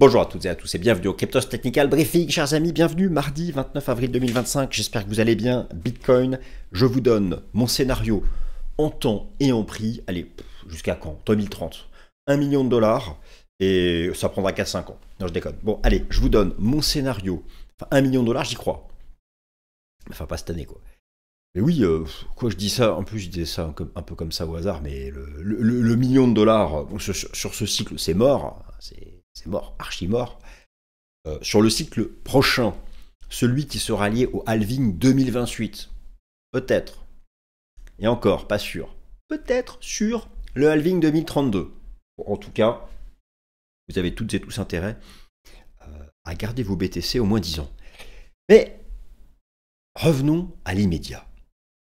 Bonjour à toutes et à tous et bienvenue au Cryptos Technical Briefing, chers amis, bienvenue mardi 29 avril 2025, j'espère que vous allez bien. Bitcoin, je vous donne mon scénario en temps et en prix, allez, jusqu'à quand? 2030, 1 million de dollars et ça prendra 4-5 ans, non je déconne. Bon allez, je vous donne mon scénario, enfin 1 million de dollars j'y crois, enfin pas cette année quoi. Mais oui, quoi je dis ça, en plus je disais ça un peu comme ça au hasard, mais le million de dollars sur ce cycle c'est mort, c'est mort, archi mort. Sur le cycle prochain, celui qui sera lié au halving 2028, peut-être, et encore, pas sûr, peut-être sur le halving 2032. Bon, en tout cas, vous avez toutes et tous intérêt à garder vos BTC au moins 10 ans. Mais revenons à l'immédiat.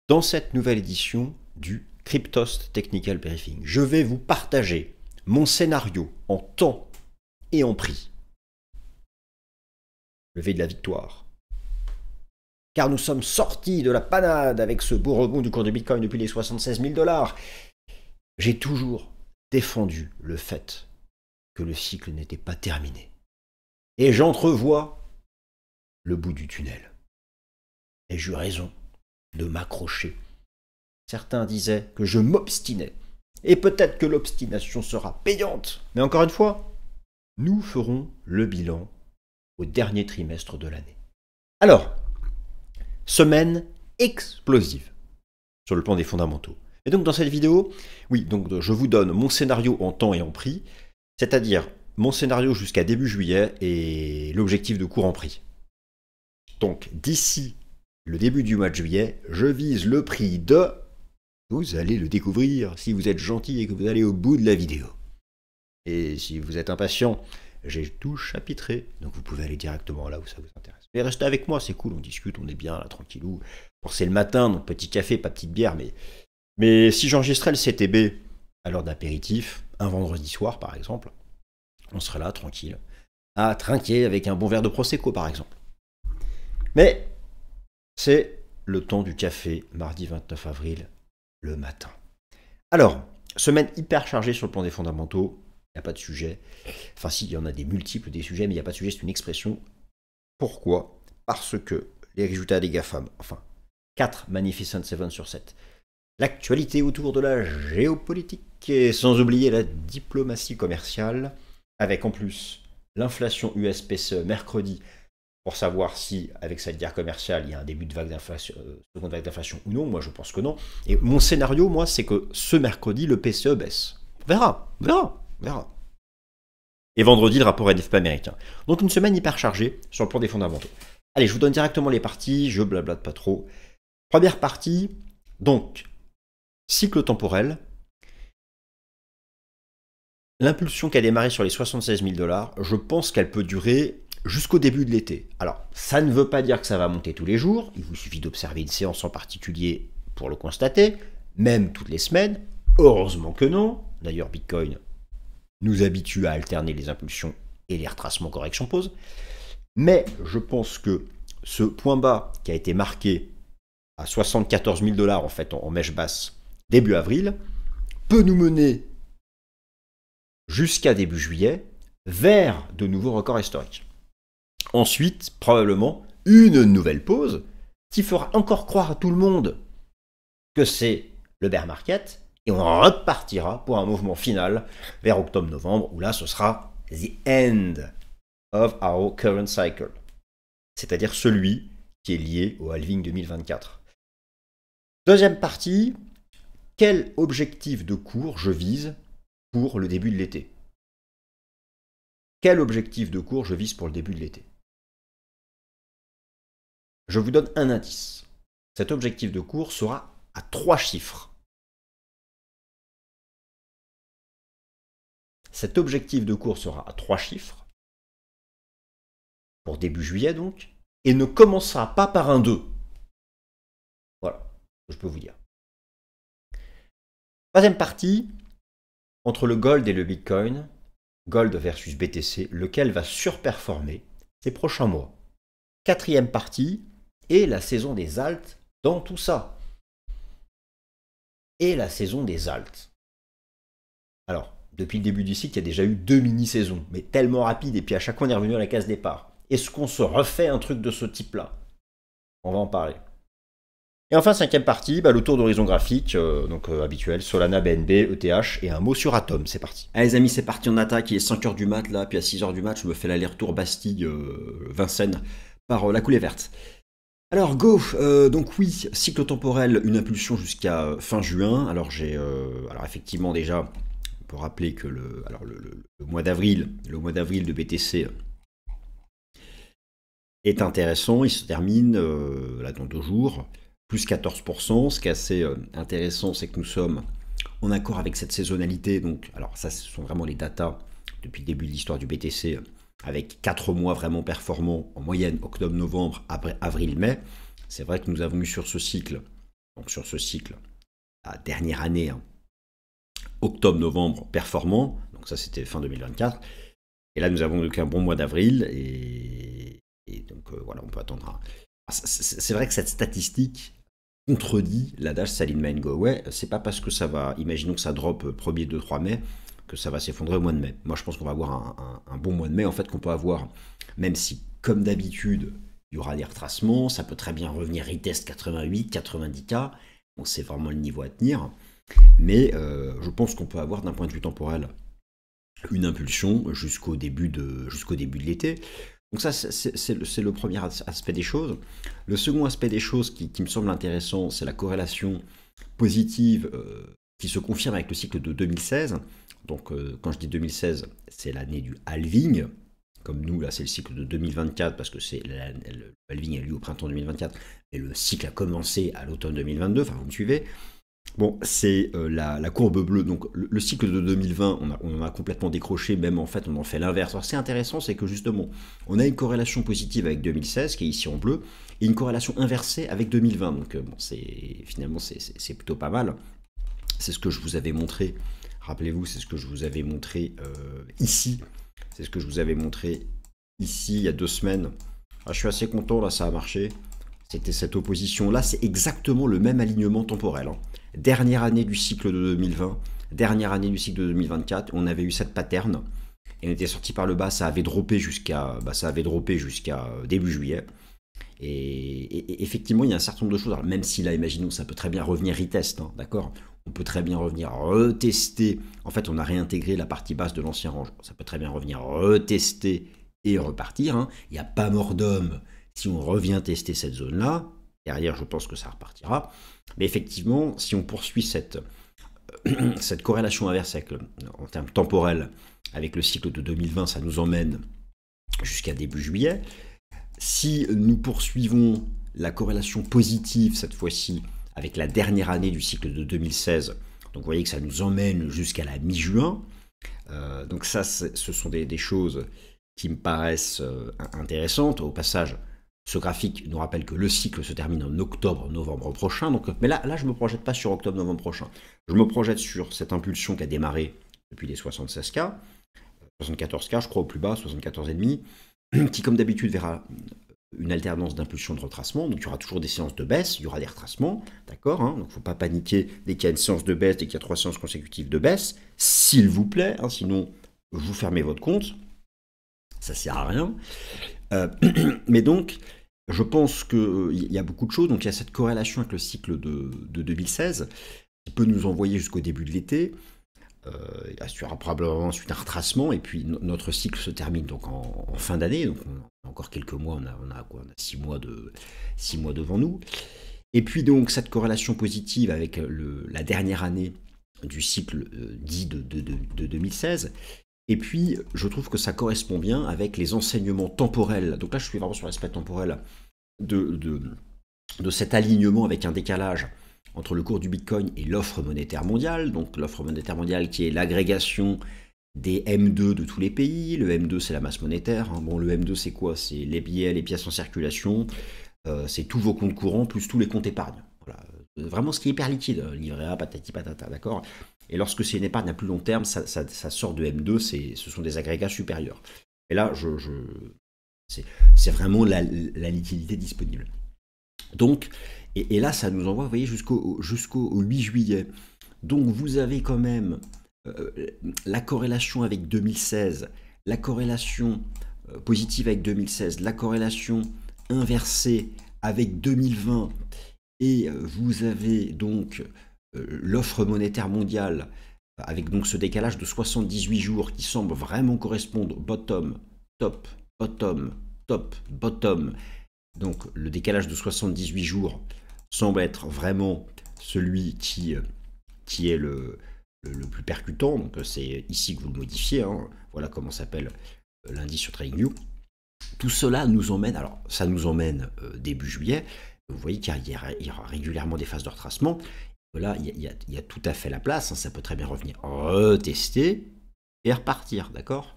Dans cette nouvelle édition du Cryptos Technical Briefing, je vais vous partager mon scénario en temps et en prix. Levé de la victoire. Car nous sommes sortis de la panade avec ce beau rebond du cours de Bitcoin depuis les 76 000 dollars. J'ai toujours défendu le fait que le cycle n'était pas terminé. Et j'entrevois le bout du tunnel. Et j'eus raison de m'accrocher. Certains disaient que je m'obstinais. Et peut-être que l'obstination sera payante. Mais encore une fois, nous ferons le bilan au dernier trimestre de l'année. Alors, semaine explosive sur le plan des fondamentaux. Et donc dans cette vidéo, oui, donc je vous donne mon scénario en temps et en prix, c'est-à-dire mon scénario jusqu'à début juillet et l'objectif de cours en prix. Donc d'ici le début du mois de juillet, je vise le prix de... Vous allez le découvrir si vous êtes gentil et que vous allez au bout de la vidéo. Et si vous êtes impatient, j'ai tout chapitré, donc vous pouvez aller directement là où ça vous intéresse. Mais restez avec moi, c'est cool, on discute, on est bien là, tranquillou. Bon, c'est le matin, donc petit café, pas petite bière, mais si j'enregistrais le CTB à l'heure d'apéritif, un vendredi soir par exemple, on serait là, tranquille, à trinquer avec un bon verre de Prosecco par exemple. Mais c'est le temps du café, mardi 29 avril, le matin. Alors, semaine hyper chargée sur le plan des fondamentaux, il n'y a pas de sujet. Enfin si, il y en a des multiples des sujets, mais il n'y a pas de sujet, c'est une expression. Pourquoi? Parce que les résultats des GAFAM, enfin 4 Magnificent 7 sur 7, l'actualité autour de la géopolitique, et sans oublier la diplomatie commerciale, avec en plus l'inflation US-PCE mercredi, pour savoir si, avec cette guerre commerciale, il y a un début de vague d'inflation, seconde vague d'inflation ou non. Moi, je pense que non. Et mon scénario, moi, c'est que ce mercredi, le PCE baisse. On verra. Et vendredi, le rapport NFP américain. Donc, une semaine hyper chargée sur le plan des fondamentaux. Allez, je vous donne directement les parties. Je blablate pas trop. Première partie, donc, cycle temporel. L'impulsion qui a démarré sur les 76 000 dollars, je pense qu'elle peut durer jusqu'au début de l'été. Alors, ça ne veut pas dire que ça va monter tous les jours. Il vous suffit d'observer une séance en particulier pour le constater, même toutes les semaines. Heureusement que non. D'ailleurs, Bitcoin nous habitue à alterner les impulsions et les retracements correction pause. Mais je pense que ce point bas qui a été marqué à 74 000 dollars en fait en mèche basse début avril peut nous mener jusqu'à début juillet vers de nouveaux records historiques. Ensuite, probablement, une nouvelle pause qui fera encore croire à tout le monde que c'est le bear market et on repartira pour un mouvement final vers octobre-novembre où là ce sera the end of our current cycle, c'est-à-dire celui qui est lié au halving 2024. Deuxième partie, quel objectif de cours je vise pour le début de l'été? Quel objectif de cours je vise pour le début de l'été? Je vous donne un indice. Cet objectif de cours sera à 3 chiffres. Cet objectif de cours sera à 3 chiffres, pour début juillet donc, et ne commencera pas par un 2. Voilà, je peux vous dire. Troisième partie, entre le gold et le Bitcoin, gold versus BTC, lequel va surperformer ces prochains mois. Quatrième partie, et la saison des alts dans tout ça. Et la saison des alts. Alors, Depuis le début du cycle, il y a déjà eu 2 mini-saisons, mais tellement rapides, et puis à chaque fois on est revenu à la case départ. Est-ce qu'on se refait un truc de ce type-là? On va en parler. Et enfin, cinquième partie, le tour d'horizon graphique, habituel, Solana, BNB, ETH, et un mot sur Atom, c'est parti. Allez les amis, c'est parti, on attaque, il est 5h du mat là, puis à 6h du mat, je me fais l'aller-retour Bastille-Vincennes par la coulée verte. Alors go, donc oui, cycle temporel, une impulsion jusqu'à fin juin. Alors alors effectivement déjà, on peut rappeler que le mois d'avril de BTC est intéressant, il se termine là dans 2 jours, plus 14%. Ce qui est assez intéressant, c'est que nous sommes en accord avec cette saisonnalité. Donc, alors ça, ce sont vraiment les datas depuis le début de l'histoire du BTC, avec 4 mois vraiment performants en moyenne, octobre, novembre, avril, mai. C'est vrai que nous avons eu sur ce cycle, la dernière année, octobre, novembre performant, donc ça c'était fin 2024. Et là nous avons donc un bon mois d'avril, et donc voilà, on peut attendre. C'est vrai que cette statistique contredit l'adage Sell in May and Go Away. C'est pas parce que ça va, imaginons que ça drop 1er, 2, 3 mai, que ça va s'effondrer au mois de mai. Moi je pense qu'on va avoir un bon mois de mai, en fait, qu'on peut avoir, même si comme d'habitude il y aura des retracements, ça peut très bien revenir retest 88, 90K, donc c'est vraiment le niveau à tenir. Mais je pense qu'on peut avoir d'un point de vue temporel une impulsion jusqu'au début de l'été. Donc ça, c'est le premier aspect des choses. Le second aspect des choses qui me semble intéressant, c'est la corrélation positive qui se confirme avec le cycle de 2016. Donc quand je dis 2016, c'est l'année du halving. Comme nous, là, c'est le cycle de 2024, parce que le halving a lieu au printemps 2024, et le cycle a commencé à l'automne 2022, enfin vous me suivez. Bon, c'est la courbe bleue. Donc le cycle de 2020, on en a complètement décroché, même en fait on en fait l'inverse. Alors c'est intéressant, c'est que justement, on a une corrélation positive avec 2016, qui est ici en bleu, et une corrélation inversée avec 2020. Donc bon, finalement c'est plutôt pas mal. C'est ce que je vous avais montré, rappelez-vous, c'est ce que je vous avais montré ici. C'est ce que je vous avais montré ici il y a 2 semaines. Ah, je suis assez content, là ça a marché. C'était cette opposition. Là, c'est exactement le même alignement temporel. Dernière année du cycle de 2020, dernière année du cycle de 2024, on avait eu cette pattern. Et on était sorti par le bas, ça avait droppé jusqu'à début juillet. Et effectivement, il y a un certain nombre de choses. Alors, même si là, imaginons, ça peut très bien revenir retest, d'accord ? On peut très bien revenir retester. En fait, on a réintégré la partie basse de l'ancien range. Ça peut très bien revenir retester et repartir. Il n'y a pas mort d'homme si on revient tester cette zone-là. Derrière, je pense que ça repartira. Mais effectivement, si on poursuit cette corrélation inverse en termes temporels avec le cycle de 2020, ça nous emmène jusqu'à début juillet. Si nous poursuivons la corrélation positive, cette fois-ci, avec la dernière année du cycle de 2016, donc vous voyez que ça nous emmène jusqu'à la mi-juin. Donc ça, ce sont des choses qui me paraissent intéressantes. Au passage, ce graphique nous rappelle que le cycle se termine en octobre-novembre prochain. Donc, mais là, je ne me projette pas sur octobre-novembre prochain. Je me projette sur cette impulsion qui a démarré depuis les 76K, 74K, je crois, au plus bas, 74,5, qui, comme d'habitude, verra une alternance d'impulsion de retracement. Donc, il y aura toujours des séances de baisse, il y aura des retracements, d'accord, donc, il ne faut pas paniquer dès qu'il y a une séance de baisse, dès qu'il y a 3 séances consécutives de baisse, s'il vous plaît, sinon, vous fermez votre compte. Ça ne sert à rien. Mais donc, je pense qu'il y a beaucoup de choses. Donc, il y a cette corrélation avec le cycle de 2016 qui peut nous envoyer jusqu'au début de l'été. Il y aura probablement ensuite un retracement. Et puis, notre cycle se termine donc en fin d'année. Donc, on a encore quelques mois. On a 6 mois devant nous. Et puis, donc, cette corrélation positive avec la dernière année du cycle dit de 2016. Et puis, je trouve que ça correspond bien avec les enseignements temporels. Donc là, je suis vraiment sur l'aspect temporel de cet alignement avec un décalage entre le cours du Bitcoin et l'offre monétaire mondiale. Donc l'offre monétaire mondiale qui est l'agrégation des M2 de tous les pays. Le M2, c'est la masse monétaire. Bon, le M2, c'est quoi? C'est les billets, les pièces en circulation. C'est tous vos comptes courants plus tous les comptes épargne. Voilà. Vraiment ce qui est hyper liquide. Livret A, patati patata, d'accord? Et lorsque c'est une épargne à plus long terme, ça sort de M2, ce sont des agrégats supérieurs. Et là, c'est vraiment la liquidité disponible. Donc, et là, ça nous envoie, vous voyez, jusqu'au 8 juillet. Donc, vous avez quand même la corrélation avec 2016, la corrélation positive avec 2016, la corrélation inversée avec 2020, et vous avez donc l'offre monétaire mondiale avec donc ce décalage de 78 jours qui semble vraiment correspondre bottom, top, bottom, top, bottom. Donc le décalage de 78 jours semble être vraiment celui qui est le plus percutant. Donc c'est ici que vous le modifiez. Hein. Voilà comment s'appelle l'indice sur TradingView. Tout cela nous emmène, alors ça nous emmène début juillet. Vous voyez qu'il y aura régulièrement des phases de retracement. Là, il y a tout à fait la place. Hein. Ça peut très bien revenir retester et repartir, d'accord?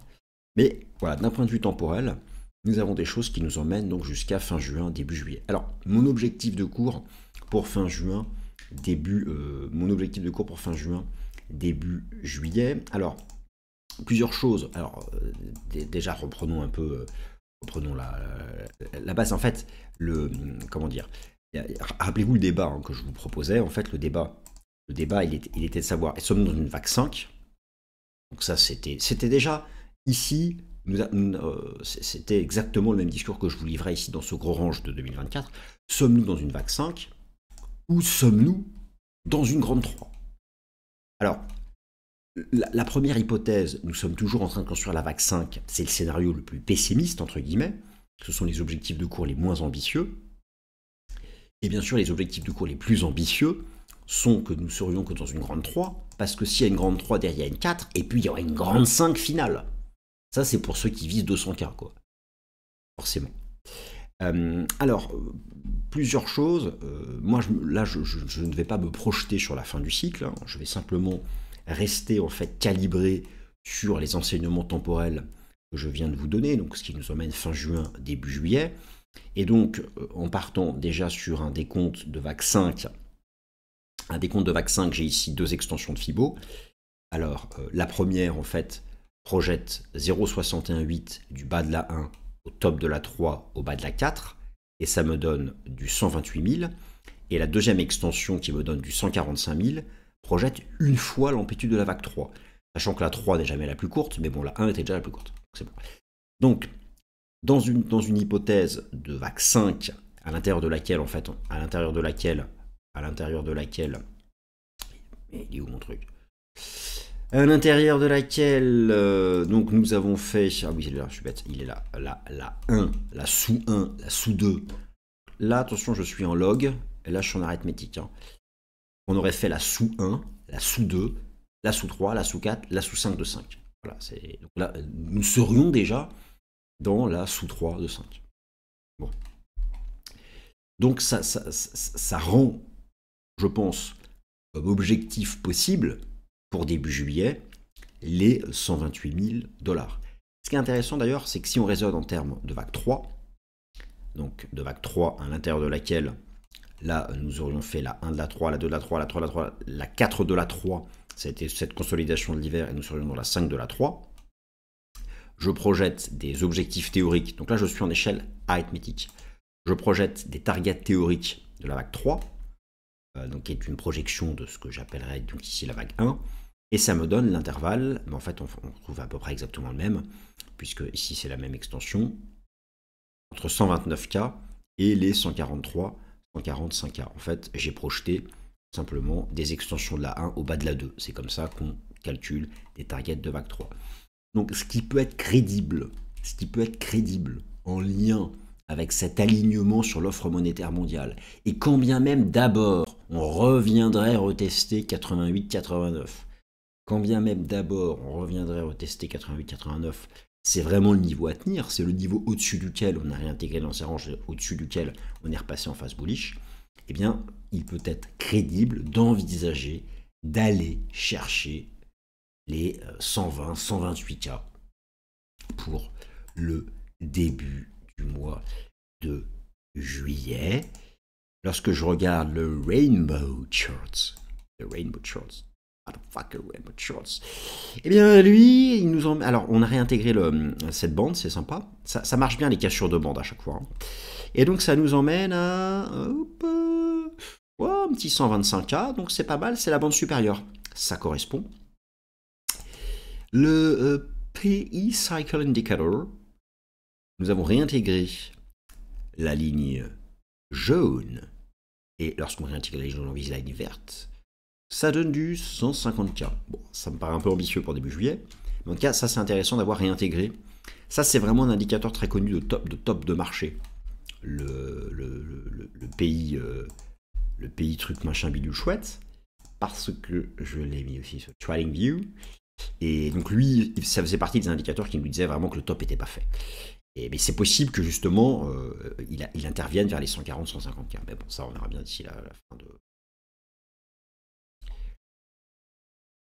Mais voilà, d'un point de vue temporel, nous avons des choses qui nous emmènent donc jusqu'à fin juin, début juillet. Alors, mon objectif de cours pour fin juin, début juillet. Alors, plusieurs choses. Alors, déjà, reprenons la base. En fait, comment dire? Rappelez-vous le débat hein, que je vous proposais. En fait, le débat, il était de savoir, sommes-nous dans une vague 5? Donc ça, c'était déjà ici. C'était exactement le même discours que je vous livrais ici dans ce gros range de 2024. Sommes-nous dans une vague 5 ou sommes-nous dans une grande 3? Alors, la première hypothèse, nous sommes toujours en train de construire la vague 5, c'est le scénario le plus pessimiste, entre guillemets. Ce sont les objectifs de cours les moins ambitieux. Et bien sûr, les objectifs de cours les plus ambitieux sont que nous serions que dans une grande 3, parce que s'il y a une grande 3, derrière il y a une 4, et puis il y aura une grande 5 finale. Ça, c'est pour ceux qui visent 200K, quoi. Forcément. Alors, plusieurs choses. Moi, je ne vais pas me projeter sur la fin du cycle. Hein. Je vais simplement rester, en fait, calibré sur les enseignements temporels que je viens de vous donner, donc ce qui nous emmène fin juin, début juillet. Et donc, en partant déjà sur un décompte de vague 5, j'ai ici deux extensions de Fibo. Alors, la première, en fait, projette 0,618 du bas de la 1 au top de la 3 au bas de la 4, et ça me donne du 128 000. Et la deuxième extension qui me donne du 145 000 projette une fois l'amplitude de la vague 3, sachant que la 3 n'est jamais la plus courte, mais bon, la 1 était déjà la plus courte. C'est bon. Donc, dans une hypothèse de vague 5, à l'intérieur de laquelle, mais il est où mon truc? À l'intérieur de laquelle, donc nous avons fait, ah oui, là, je suis bête, il est là, la 1, la sous 1, la sous 2. Là, attention, je suis en log, et là, je suis en arithmétique. Hein. On aurait fait la sous 1, la sous 2, la sous 3, la sous 4, la sous 5 de 5. Voilà, donc là, nous serions déjà dans la sous 3 de 5. Bon. Donc ça rend, je pense, comme objectif possible pour début juillet les 128 000 $. Ce qui est intéressant d'ailleurs, c'est que si on raisonne en termes de vague 3, donc de vague 3 à l'intérieur de laquelle, là, nous aurions fait la 1 de la 3, la 2 de la 3, la 3 de la 3, la 4 de la 3, ça a été cette consolidation de l'hiver, et nous serions dans la 5 de la 3. Je projette des objectifs théoriques, donc là je suis en échelle arithmétique. Je projette des targets théoriques de la vague 3, donc qui est une projection de ce que j'appellerais donc ici la vague 1, et ça me donne l'intervalle, mais en fait on trouve à peu près exactement le même, puisque ici c'est la même extension, entre 129K et les 143, 145K. En fait, j'ai projeté simplement des extensions de la 1 au bas de la 2. C'est comme ça qu'on calcule des targets de vague 3. Donc ce qui peut être crédible en lien avec cet alignement sur l'offre monétaire mondiale, et quand bien même d'abord on reviendrait retester 88-89, quand bien même d'abord on reviendrait retester 88-89, c'est vraiment le niveau à tenir, c'est le niveau au-dessus duquel on a réintégré dans ces ranges, au-dessus duquel on est repassé en phase bullish, eh bien il peut être crédible d'envisager d'aller chercher les 120, 128K pour le début du mois de juillet. Lorsque je regarde le Rainbow Charts, eh bien lui, il nous alors on a réintégré cette bande, c'est sympa, ça marche bien les cassures de bande à chaque fois. Hein. Et donc ça nous emmène à un petit 125K, donc c'est pas mal, c'est la bande supérieure. Ça correspond Le PE Cycle Indicator, nous avons réintégré la ligne jaune. Et lorsqu'on réintègre la ligne jaune, on vise la ligne verte. Ça donne du 150K. Bon, ça me paraît un peu ambitieux pour début juillet. Mais en tout cas, ça c'est intéressant d'avoir réintégré. Ça c'est vraiment un indicateur très connu de top de marché. Le pays, le pays truc machin bidule chouette. Parce que je l'ai mis aussi sur TradingView. Et donc lui, ça faisait partie des indicateurs qui nous disaient vraiment que le top n'était pas fait. Mais c'est possible que justement, il intervienne vers les 140-150K. Mais bon, ça on verra bien d'ici la fin de...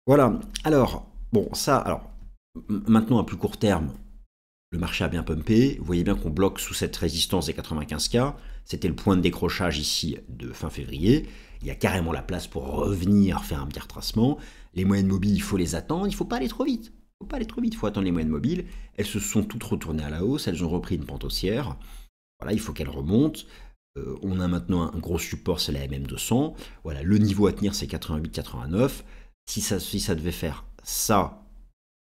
Voilà, alors, bon, ça, alors, maintenant à plus court terme, le marché a bien pumpé. Vous voyez bien qu'on bloque sous cette résistance des 95K. C'était le point de décrochage ici de fin février. Il y a carrément la place pour revenir faire un petit retracement. Les moyennes mobiles, il faut les attendre. Il ne faut pas aller trop vite. Il faut attendre les moyennes mobiles. Elles se sont toutes retournées à la hausse. Elles ont repris une pente haussière. Voilà, il faut qu'elles remontent. On a maintenant un gros support, c'est la MM200. Voilà, le niveau à tenir, c'est 88-89. Si ça devait faire ça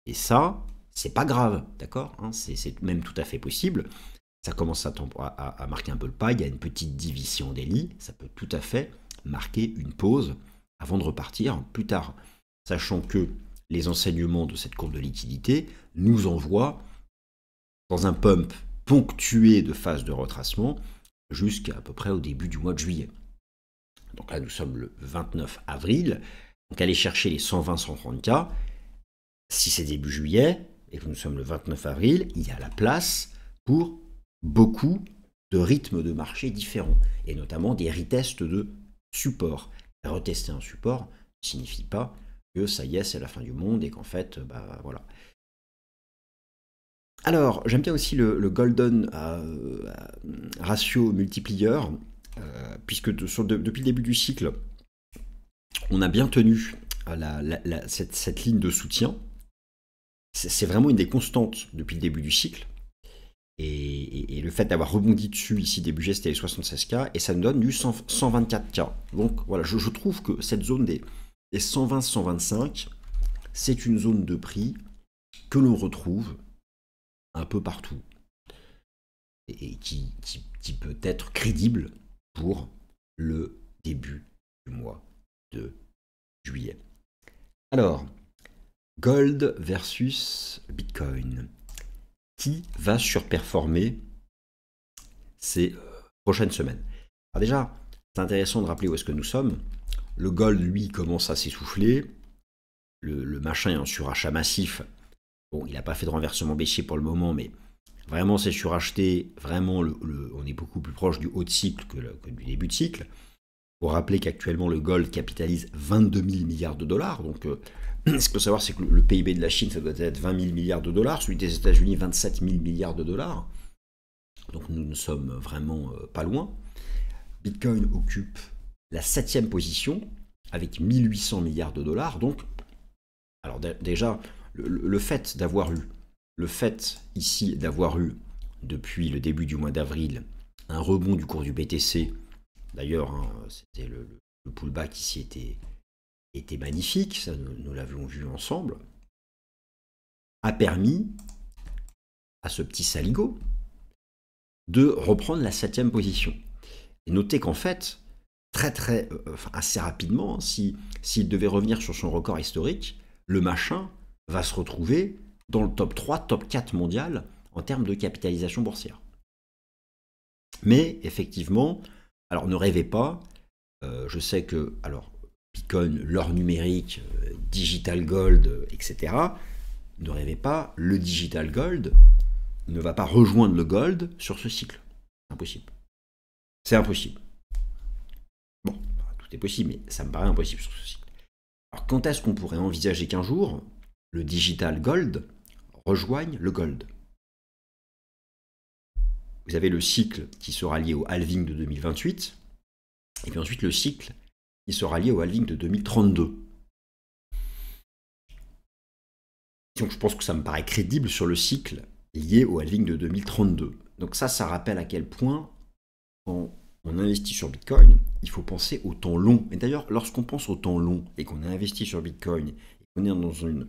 et ça, c'est pas grave, d'accord, hein, c'est même tout à fait possible. Ça commence à marquer un peu le pas, il y a une petite division des lits, ça peut tout à fait marquer une pause avant de repartir plus tard. Sachant que les enseignements de cette courbe de liquidité nous envoient dans un pump ponctué de phase de retracement jusqu'à peu près au début du mois de juillet. Donc là, nous sommes le 29 avril, donc aller chercher les 120-130K, si c'est début juillet, et que nous sommes le 29 avril, il y a la place pour beaucoup de rythmes de marché différents, et notamment des retests de support. Retester un support ne signifie pas que ça y est, c'est la fin du monde, et qu'en fait, bah voilà. Alors, j'aime bien aussi le Golden Ratio Multiplier, puisque depuis le début du cycle, on a bien tenu cette ligne de soutien. C'est vraiment une des constantes depuis le début du cycle. Et le fait d'avoir rebondi dessus, ici début juillet, c'était les 76K, et ça nous donne du 124K. Donc voilà, je trouve que cette zone des 120-125, c'est une zone de prix que l'on retrouve un peu partout. Et qui peut être crédible pour le début du mois de juillet. Alors, Gold versus Bitcoin. Qui va surperformer ces prochaines semaines? Alors déjà, c'est intéressant de rappeler où est-ce que nous sommes. Le gold, lui, commence à s'essouffler. Le machin est en surachat massif. Bon, il n'a pas fait de renversement baissier pour le moment, mais vraiment c'est suracheté. Vraiment, on est beaucoup plus proche du haut de cycle que du début de cycle. Pour rappeler qu'actuellement, le gold capitalise 22 000 milliards de dollars. Donc, ce qu'il faut savoir, c'est que le PIB de la Chine, ça doit être 20 000 milliards de dollars. Celui des États-Unis, 27 000 milliards de dollars. Donc, nous ne sommes vraiment pas loin. Bitcoin occupe la 7e position avec 1800 milliards de dollars. Donc, alors déjà, le fait ici d'avoir eu, depuis le début du mois d'avril, un rebond du cours du BTC, d'ailleurs, hein, c'était le pullback ici était magnifique, ça nous l'avions vu ensemble, a permis à ce petit saligo de reprendre la 7e position. Et notez qu'en fait, assez rapidement, s'il devait revenir sur son record historique, le machin va se retrouver dans le top 3, top 4 mondial en termes de capitalisation boursière. Mais effectivement, alors ne rêvez pas, je sais que Bitcoin, l'or numérique, digital gold, etc., ne rêvez pas, le digital gold ne va pas rejoindre le gold sur ce cycle. Impossible. C'est impossible. Bon, tout est possible, mais ça me paraît impossible sur ce cycle. Alors quand est-ce qu'on pourrait envisager qu'un jour, le digital gold rejoigne le gold? Vous avez le cycle qui sera lié au halving de 2028, et puis ensuite le cycle qui sera lié au halving de 2032. Donc je pense que ça me paraît crédible sur le cycle lié au halving de 2032. Donc ça rappelle à quel point, quand on investit sur Bitcoin, il faut penser au temps long. Et d'ailleurs, lorsqu'on pense au temps long et qu'on a investi sur Bitcoin, et qu'on est dans une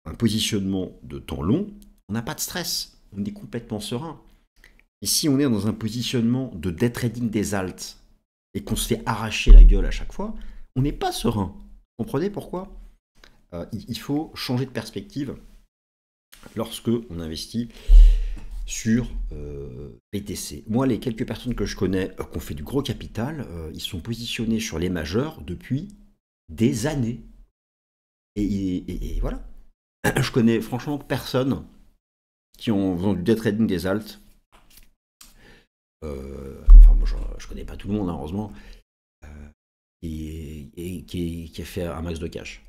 un positionnement de temps long, on n'a pas de stress, on est complètement serein. Et si on est dans un positionnement de day trading des alts et qu'on se fait arracher la gueule à chaque fois, on n'est pas serein. Vous comprenez pourquoi? Il faut changer de perspective lorsque on investit sur BTC. Moi, les quelques personnes que je connais qui ont fait du gros capital, ils sont positionnés sur les majeurs depuis des années. Et voilà. Je connais franchement personne qui ont vendu des trading des alts. Enfin, moi, je connais pas tout le monde, hein, heureusement, et qui a fait un max de cash.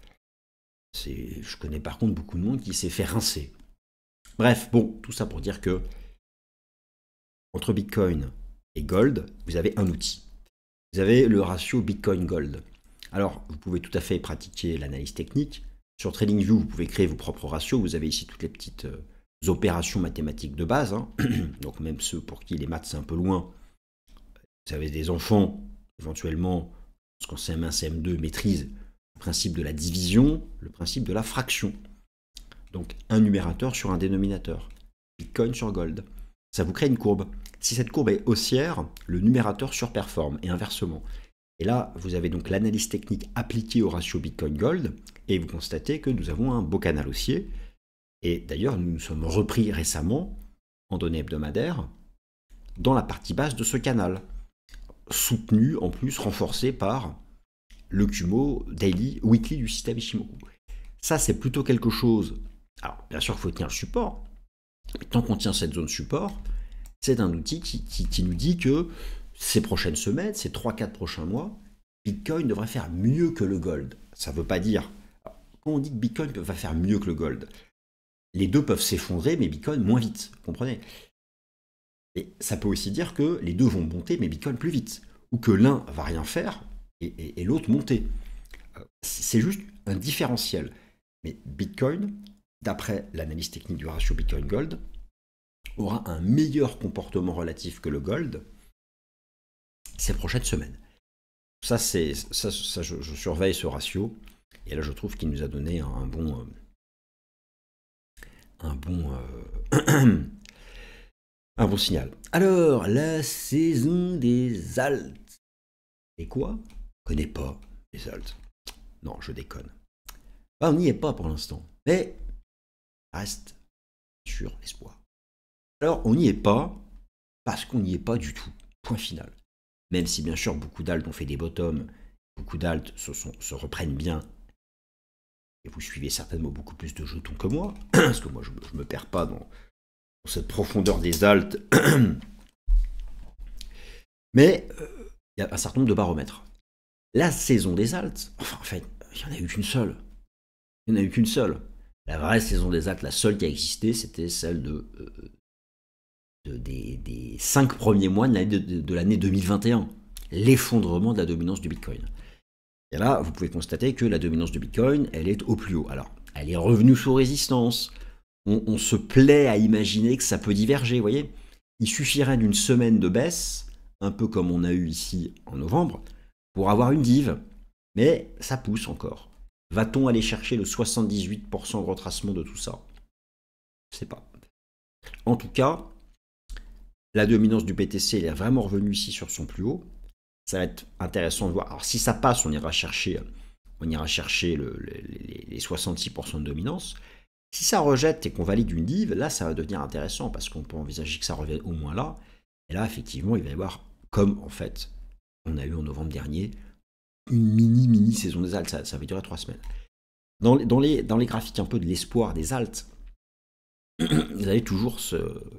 Je connais par contre beaucoup de monde qui s'est fait rincer. Bref, bon, tout ça pour dire que entre Bitcoin et Gold, vous avez un outil. Vous avez le ratio Bitcoin-Gold. Alors, vous pouvez tout à fait pratiquer l'analyse technique. Sur TradingView, vous pouvez créer vos propres ratios. Vous avez ici toutes les petites opérations mathématiques de base. Hein. Donc, même ceux pour qui les maths c'est un peu loin, vous avez des enfants, éventuellement, lorsqu'en CM1, CM2, maîtrisent le principe de la division, le principe de la fraction. Donc, un numérateur sur un dénominateur. Bitcoin sur Gold. Ça vous crée une courbe. Si cette courbe est haussière, le numérateur surperforme et inversement. Et là, vous avez donc l'analyse technique appliquée au ratio Bitcoin-Gold et vous constatez que nous avons un beau canal haussier. Et d'ailleurs, nous nous sommes repris récemment, en données hebdomadaires, dans la partie basse de ce canal, soutenu en plus, renforcé par le Kumo Daily Weekly du système Ishimoku. Ça, c'est plutôt quelque chose. Alors, bien sûr, il faut tenir le support. Mais tant qu'on tient cette zone support, c'est un outil qui nous dit que ces prochaines semaines, ces 3-4 prochains mois, Bitcoin devrait faire mieux que le gold. Ça ne veut pas dire... Quand on dit que Bitcoin va faire mieux que le gold, les deux peuvent s'effondrer, mais Bitcoin moins vite. Vous comprenez? Et ça peut aussi dire que les deux vont monter, mais Bitcoin plus vite. Ou que l'un va rien faire et l'autre monter. C'est juste un différentiel. Mais Bitcoin, d'après l'analyse technique du ratio Bitcoin-Gold, aura un meilleur comportement relatif que le gold ces prochaines semaines. Ça, je surveille ce ratio, et là je trouve qu'il nous a donné un bon signal. Alors, la saison des alts. Et quoi? Je connais pas les alts. Non, je déconne. On n'y est pas pour l'instant, mais reste sur l'espoir. Alors, on n'y est pas parce qu'on n'y est pas du tout. Point final. Même si, bien sûr, beaucoup d'alts ont fait des bottoms, beaucoup d'alts se reprennent bien. Et vous suivez certainement beaucoup plus de jetons que moi, parce que moi, je ne me perds pas dans cette profondeur des alts. Mais il y a un certain nombre de baromètres. La saison des alts, enfin, en fait, il n'y en a eu qu'une seule. Il n'y en a eu qu'une seule. La vraie saison des alts, la seule qui a existé, c'était celle des 5 premiers mois de l'année 2021. L'effondrement de la dominance du Bitcoin. Et là, vous pouvez constater que la dominance du Bitcoin, elle est au plus haut. Alors, elle est revenue sous résistance. On se plaît à imaginer que ça peut diverger, vous voyez. Il suffirait d'une semaine de baisse, un peu comme on a eu ici en novembre, pour avoir une dive. Mais ça pousse encore. Va-t-on aller chercher le 78% de retracement de tout ça? Je ne sais pas. En tout cas, la dominance du BTC, elle est vraiment revenue ici sur son plus haut. Ça va être intéressant de voir. Alors, si ça passe, on ira chercher les 66% de dominance. Si ça rejette et qu'on valide une div, là, ça va devenir intéressant parce qu'on peut envisager que ça revienne au moins là. Et là, effectivement, il va y avoir, comme en fait, on a eu en novembre dernier, une mini saison des alts. Ça va durer 3 semaines. Dans les graphiques un peu de l'espoir des alts, vous avez toujours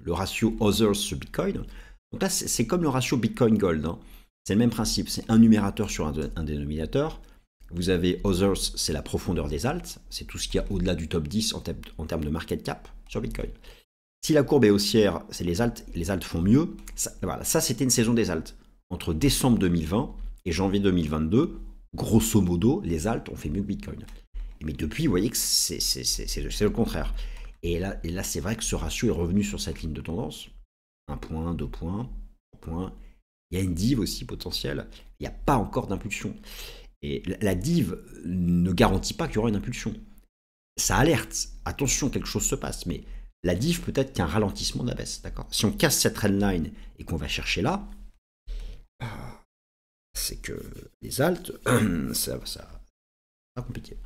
le ratio Others sur Bitcoin. Donc là, c'est comme le ratio Bitcoin-Gold. Hein. C'est le même principe. C'est un numérateur sur un dénominateur. Vous avez Others, c'est la profondeur des alts. C'est tout ce qu'il y a au-delà du top 10 en termes de market cap sur Bitcoin. Si la courbe est haussière, c'est les alts font mieux. Ça, c'était une saison des alts. Entre décembre 2020 et janvier 2022, grosso modo, les alts ont fait mieux que Bitcoin. Mais depuis, vous voyez que c'est le contraire. Et là, c'est vrai que ce ratio est revenu sur cette ligne de tendance. 1 point, 2 points, 3 points. Il y a une div aussi potentielle. Il n'y a pas encore d'impulsion. Et la div ne garantit pas qu'il y aura une impulsion. ça alerte. Attention, quelque chose se passe, mais la div peut-être qu'un ralentissement de la baisse, d'accord? Si on casse cette trendline et qu'on va chercher là, c'est que les alts, ça pas compliqué.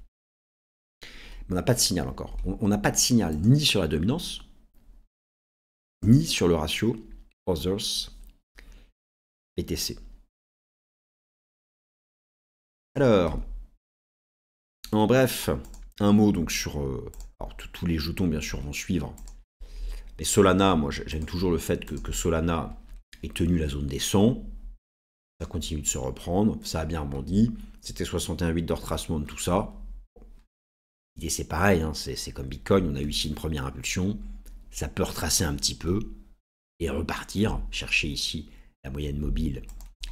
Mais on n'a pas de signal encore. On n'a pas de signal ni sur la dominance, ni sur le ratio Others BTC. Alors, en bref, un mot donc sur... alors tous les jetons bien sûr vont suivre. Mais Solana, moi j'aime toujours le fait que Solana ait tenu la zone des 100. Ça continue de se reprendre, ça a bien rebondi. C'était 61,8 de retracement de tout ça. L'idée c'est pareil, hein, c'est comme Bitcoin, on a eu ici une première impulsion. Ça peut retracer un petit peu et repartir, chercher ici la moyenne mobile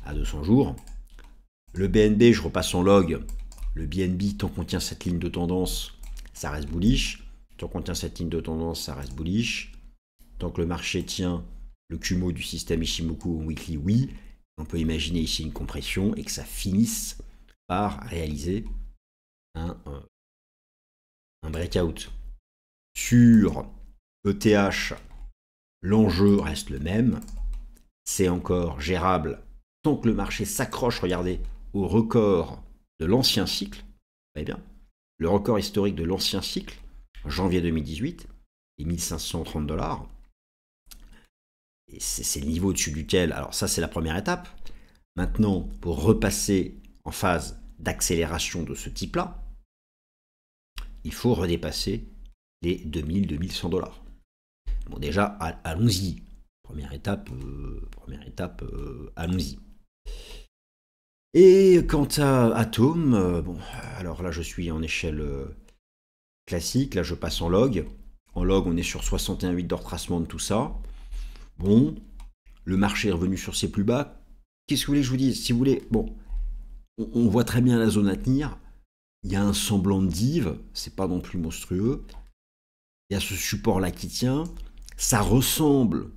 à 200 jours. Le BNB, je repasse en log. Le BNB, tant qu'on tient cette ligne de tendance, ça reste bullish. Tant qu'on tient cette ligne de tendance, ça reste bullish. Tant que le marché tient le Kumo du système Ichimoku en weekly, oui. On peut imaginer ici une compression et que ça finisse par réaliser un breakout. Sur ETH, l'enjeu reste le même. C'est encore gérable tant que le marché s'accroche, regardez, au record de l'ancien cycle. Vous voyez bien, le record historique de l'ancien cycle, en janvier 2018, est 1530 $. Et c'est le niveau au-dessus duquel, alors ça c'est la première étape. Maintenant, pour repasser en phase d'accélération de ce type-là, il faut redépasser les 2000-2100 $. Bon déjà, allons-y. Première étape, allons-y. Et quant à Atom, bon, alors là je suis en échelle classique, là je passe en log. En log, on est sur 61,8 de retracement de tout ça. Bon, le marché est revenu sur ses plus bas. Qu'est-ce que vous voulez que je vous dise? Si vous voulez, bon, on voit très bien la zone à tenir. Il y a un semblant de div, c'est pas non plus monstrueux. Il y a ce support-là qui tient. Ça ressemble,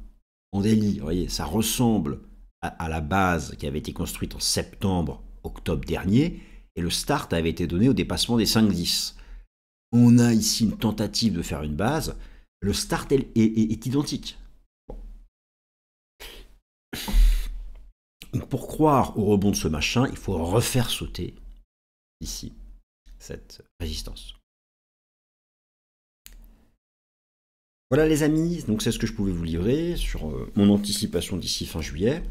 en daily, vous voyez, ça ressemble à la base qui avait été construite en septembre, octobre dernier, et le start avait été donné au dépassement des 5-10. On a ici une tentative de faire une base. Le start est identique. Bon. Donc pour croire au rebond de ce machin, il faut refaire sauter ici cette résistance. Voilà les amis, donc c'est ce que je pouvais vous livrer sur mon anticipation d'ici fin juillet.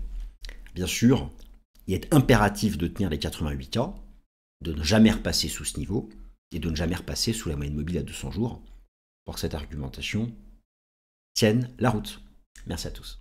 Bien sûr, il est impératif de tenir les 88K, de ne jamais repasser sous ce niveau et de ne jamais repasser sous la moyenne mobile à 200 jours pour que cette argumentation tienne la route. Merci à tous.